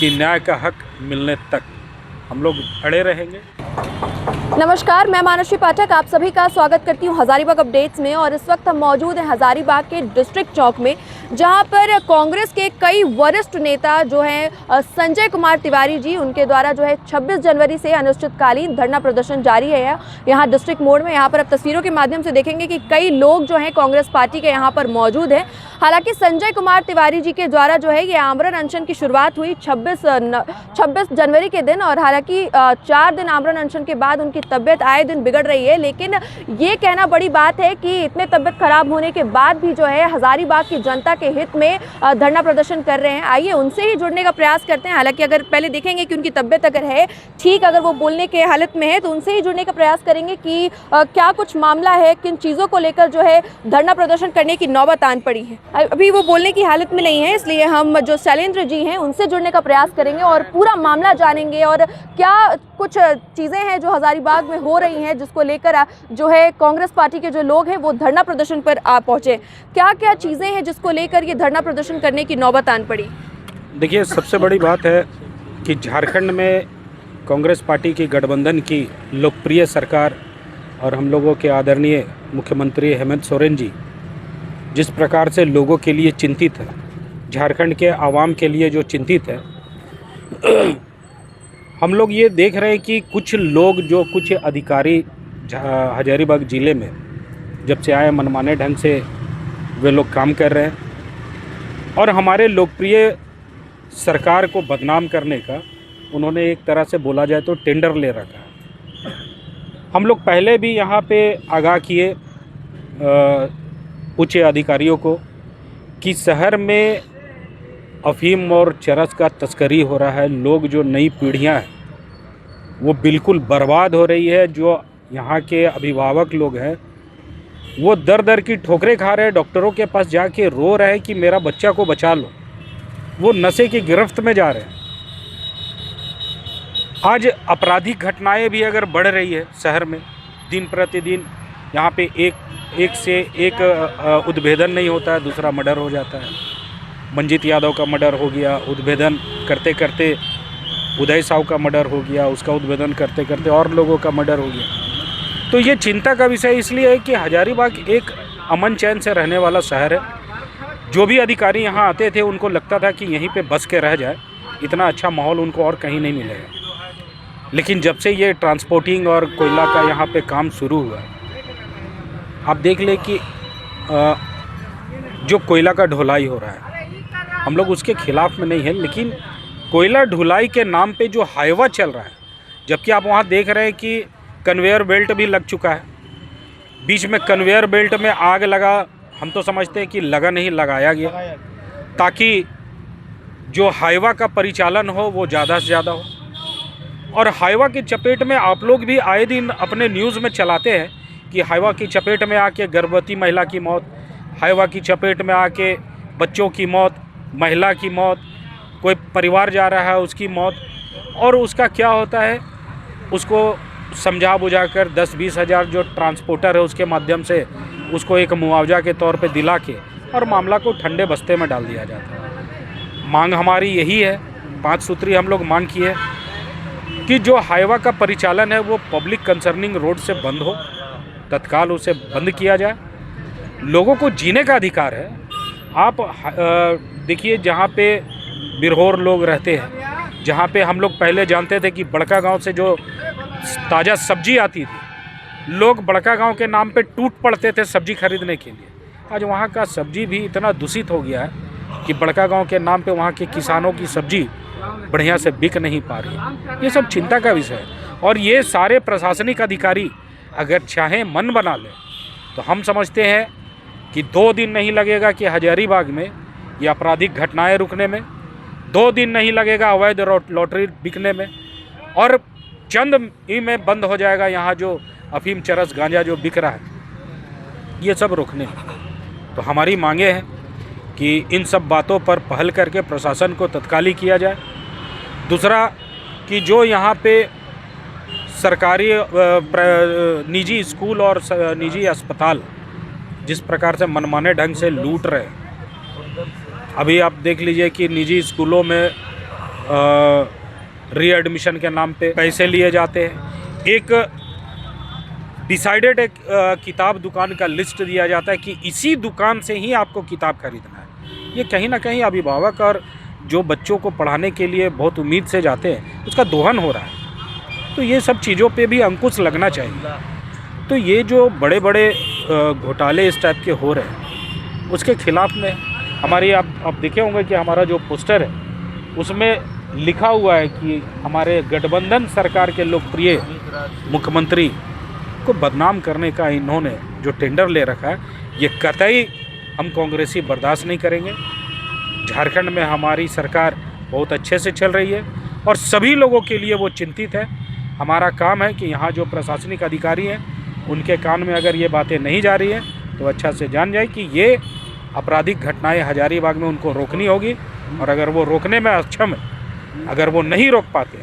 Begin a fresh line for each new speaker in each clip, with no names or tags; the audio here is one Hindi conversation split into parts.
कि न्याय का हक मिलने तक हम लोग अड़े रहेंगे।
नमस्कार, मैं मानसी पाठक आप सभी का स्वागत करती हूं हजारीबाग अपडेट्स में। और इस वक्त हम मौजूद हैं हजारीबाग के डिस्ट्रिक्ट चौक में, जहां पर कांग्रेस के कई वरिष्ठ नेता जो हैं संजय कुमार तिवारी जी, उनके द्वारा जो है 26 जनवरी से अनिश्चितकालीन धरना प्रदर्शन जारी है यहाँ डिस्ट्रिक्ट मोड़ में। यहाँ पर आप तस्वीरों के माध्यम से देखेंगे कि कई लोग जो हैं कांग्रेस पार्टी के यहाँ पर मौजूद हैं। हालांकि संजय कुमार तिवारी जी के द्वारा जो है ये आमरण अनशन की शुरुआत हुई 26 जनवरी के दिन, और हालांकि 4 दिन आमरण अनशन के बाद उनकी तबीयत आए दिन बिगड़ रही है। लेकिन ये कहना बड़ी बात है कि इतने तबीयत खराब होने के बाद भी जो है हजारीबाग की जनता के हित में धरना प्रदर्शन कर रहे हैं। आइए उनसे ही जुड़ने का प्रयास करते हैं। हालांकि अगर पहले देखेंगे कि उनकी तबीयत अगर है ठीक, अगर वो बोलने के हालत में है, तो उनसे ही जुड़ने का प्रयास करेंगे कि क्या कुछ मामला है, किन चीज़ों को लेकर जो है धरना प्रदर्शन करने की नौबत आन पड़ी है। अभी वो बोलने की हालत में नहीं है, इसलिए हम जो शैलेंद्र जी हैं उनसे जुड़ने का प्रयास करेंगे और पूरा मामला जानेंगे और क्या कुछ चीज़ें हैं जो हजारीबाग में हो रही हैं जिसको लेकर जो है कांग्रेस पार्टी के जो लोग हैं वो धरना प्रदर्शन पर आ पहुंचे। क्या क्या चीज़ें हैं जिसको लेकर ये धरना प्रदर्शन करने की नौबत आन पड़ी? देखिए,
सबसे बड़ी बात है कि झारखंड में कांग्रेस पार्टी की गठबंधन की लोकप्रिय सरकार और हम लोगों के आदरणीय मुख्यमंत्री हेमंत सोरेन जी जिस प्रकार से लोगों के लिए चिंतित है, झारखंड के आवाम के लिए जो चिंतित है, हम लोग ये देख रहे हैं कि कुछ लोग, जो कुछ अधिकारी हजारीबाग ज़िले में जब से आए, मनमाने ढंग से वे लोग काम कर रहे हैं और हमारे लोकप्रिय सरकार को बदनाम करने का उन्होंने एक तरह से बोला जाए तो टेंडर ले रखा है। हम लोग पहले भी यहाँ पे आगाह किए उच्च अधिकारियों को कि शहर में अफीम और चरस का तस्करी हो रहा है। लोग, जो नई पीढ़ियां हैं वो बिल्कुल बर्बाद हो रही है। जो यहाँ के अभिभावक लोग हैं वो दर दर की ठोकरें खा रहे हैं, डॉक्टरों के पास जाके रो रहे हैं कि मेरा बच्चा को बचा लो। वो नशे की गिरफ्त में जा रहे हैं। आज आपराधिक घटनाएं भी अगर बढ़ रही है शहर में, दिन प्रतिदिन यहाँ पे एक से एक उद्भेदन नहीं होता है, दूसरा मर्डर हो जाता है। मंजीत यादव का मर्डर हो गया, उद्भेदन करते करते उदय साहू का मर्डर हो गया, उसका उद्भेदन करते करते और लोगों का मर्डर हो गया। तो ये चिंता का विषय इसलिए है कि हजारीबाग एक अमन चैन से रहने वाला शहर है। जो भी अधिकारी यहाँ आते थे उनको लगता था कि यहीं पे बस के रह जाए, इतना अच्छा माहौल उनको और कहीं नहीं मिलेगा। लेकिन जब से ये ट्रांसपोर्टिंग और कोयला का यहाँ पे काम शुरू हुआ, आप देख ले कि जो कोयला का ढुलाई हो रहा है, हम लोग उसके खिलाफ में नहीं है, लेकिन कोयला ढुलाई के नाम पे जो हाईवा चल रहा है, जबकि आप वहाँ देख रहे हैं कि कन्वेयर बेल्ट भी लग चुका है। बीच में कन्वेयर बेल्ट में आग लगा, हम तो समझते हैं कि लगा नहीं, लगाया गया ताकि जो हाईवा का परिचालन हो वो ज़्यादा से ज़्यादा हो। और हाईवा की चपेट में आप लोग भी आए दिन अपने न्यूज़ में चलाते हैं कि हाईवा की चपेट में आके गर्भवती महिला की मौत, हाईवा की चपेट में आके बच्चों की मौत, महिला की मौत, कोई परिवार जा रहा है उसकी मौत। और उसका क्या होता है, उसको समझा बुझा कर 10-20 हज़ार जो ट्रांसपोर्टर है उसके माध्यम से उसको एक मुआवजा के तौर पे दिला के और मामला को ठंडे बस्ते में डाल दिया जाता है। मांग हमारी यही है, 5 सूत्री हम लोग मांग किए कि जो हाईवा का परिचालन है वो पब्लिक कंसर्निंग रोड से बंद हो, तत्काल उसे बंद किया जाए। लोगों को जीने का अधिकार है। आप देखिए, जहाँ पे बिरहोर लोग रहते हैं, जहाँ पे हम लोग पहले जानते थे कि बड़का गांव से जो ताज़ा सब्जी आती थी, लोग बड़का गांव के नाम पे टूट पड़ते थे सब्जी खरीदने के लिए। आज वहाँ का सब्जी भी इतना दूषित हो गया है कि बड़का गांव के नाम पे वहाँ के किसानों की सब्जी बढ़िया से बिक नहीं पा रही है। ये सब चिंता का विषय है। और ये सारे प्रशासनिक अधिकारी अगर चाहें मन बना लें तो हम समझते हैं कि 2 दिन नहीं लगेगा कि हजारीबाग में ये आपराधिक घटनाएं रुकने में, 2 दिन नहीं लगेगा अवैध लॉटरी बिकने में, और चंद ही में बंद हो जाएगा यहाँ जो अफीम चरस गांजा जो बिक रहा है, ये सब रुकने में। तो हमारी मांगे हैं कि इन सब बातों पर पहल करके प्रशासन को तत्काली किया जाए। दूसरा कि जो यहाँ पे सरकारी निजी स्कूल और निजी अस्पताल जिस प्रकार से मनमाने ढंग से लूट रहे हैं, अभी आप देख लीजिए कि निजी स्कूलों में रीएडमिशन के नाम पे पैसे लिए जाते हैं। एक डिसाइडेड एक किताब दुकान का लिस्ट दिया जाता है कि इसी दुकान से ही आपको किताब खरीदना है। ये कहीं ना कहीं अभिभावक और जो बच्चों को पढ़ाने के लिए बहुत उम्मीद से जाते हैं उसका दोहन हो रहा है। तो ये सब चीज़ों पे भी अंकुश लगना चाहिए। तो ये जो बड़े बड़े घोटाले इस टाइप के हो रहे हैं उसके खिलाफ में हमारी आप देखे होंगे कि हमारा जो पोस्टर है उसमें लिखा हुआ है कि हमारे गठबंधन सरकार के लोकप्रिय मुख्यमंत्री को बदनाम करने का इन्होंने जो टेंडर ले रखा है ये कतई हम कांग्रेसी बर्दाश्त नहीं करेंगे। झारखंड में हमारी सरकार बहुत अच्छे से चल रही है और सभी लोगों के लिए वो चिंतित है। हमारा काम है कि यहाँ जो प्रशासनिक अधिकारी हैं उनके कान में अगर ये बातें नहीं जा रही हैं तो अच्छा से जान जाए कि ये आपराधिक घटनाएं हजारीबाग में उनको रोकनी होगी और अगर वो रोकने में अक्षम है, अगर वो नहीं रोक पाते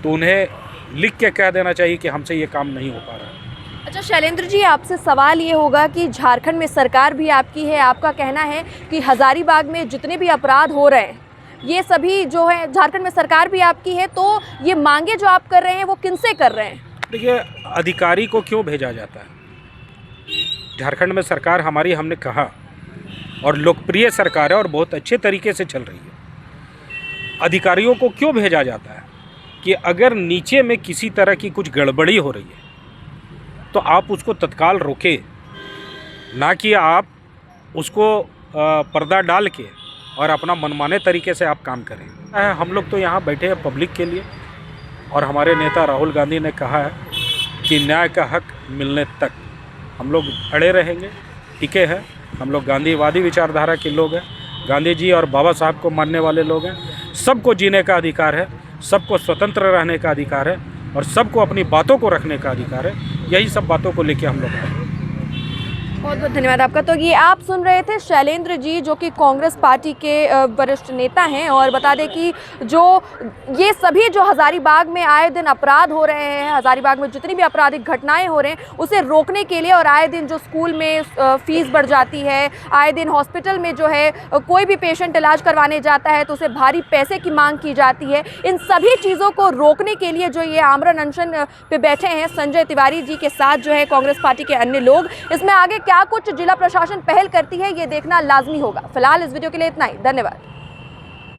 तो उन्हें लिख के कह देना चाहिए कि हमसे ये काम नहीं हो पा रहा।
अच्छा शैलेंद्र जी, आपसे सवाल ये होगा कि झारखंड में सरकार भी आपकी है, आपका कहना है कि हजारीबाग में जितने भी अपराध हो रहे हैं ये सभी जो है झारखंड में सरकार भी आपकी है, तो ये मांगे जो आप कर रहे हैं वो किनसे कर रहे हैं? देखिए,
अधिकारी को क्यों भेजा जाता है? झारखंड में सरकार हमारी, हमने कहा, और लोकप्रिय सरकार है और बहुत अच्छे तरीके से चल रही है। अधिकारियों को क्यों भेजा जाता है कि अगर नीचे में किसी तरह की कुछ गड़बड़ी हो रही है तो आप उसको तत्काल रोके, ना कि आप उसको पर्दा डाल के और अपना मनमाने तरीके से आप काम करें। हम लोग तो यहाँ बैठे हैं पब्लिक के लिए और हमारे नेता राहुल गांधी ने कहा है कि न्याय का हक मिलने तक हम लोग अड़े रहेंगे, टिके हैं। हम लोग गांधीवादी विचारधारा के लोग हैं, गांधी जी और बाबा साहब को मानने वाले लोग हैं। सबको जीने का अधिकार है, सबको स्वतंत्र रहने का अधिकार है और सबको अपनी बातों को रखने का अधिकार है। यही सब बातों को लेके हम लोग आए।
बहुत बहुत धन्यवाद आपका। तो ये आप सुन रहे थे शैलेंद्र जी जो कि कांग्रेस पार्टी के वरिष्ठ नेता हैं, और बता दें कि जो ये सभी जो हजारीबाग में आए दिन अपराध हो रहे हैं, हजारीबाग में जितनी भी आपराधिक घटनाएं हो रहे हैं उसे रोकने के लिए, और आए दिन जो स्कूल में फीस बढ़ जाती है, आए दिन हॉस्पिटल में जो है कोई भी पेशेंट इलाज करवाने जाता है तो उसे भारी पैसे की मांग की जाती है, इन सभी चीज़ों को रोकने के लिए जो ये आमरण अनशन पे बैठे हैं संजय तिवारी जी के साथ जो है कांग्रेस पार्टी के अन्य लोग, इसमें आगे क्या कुछ जिला प्रशासन पहल करती है ये देखना लाजमी होगा। फिलहाल इस वीडियो के लिए इतना ही। धन्यवाद।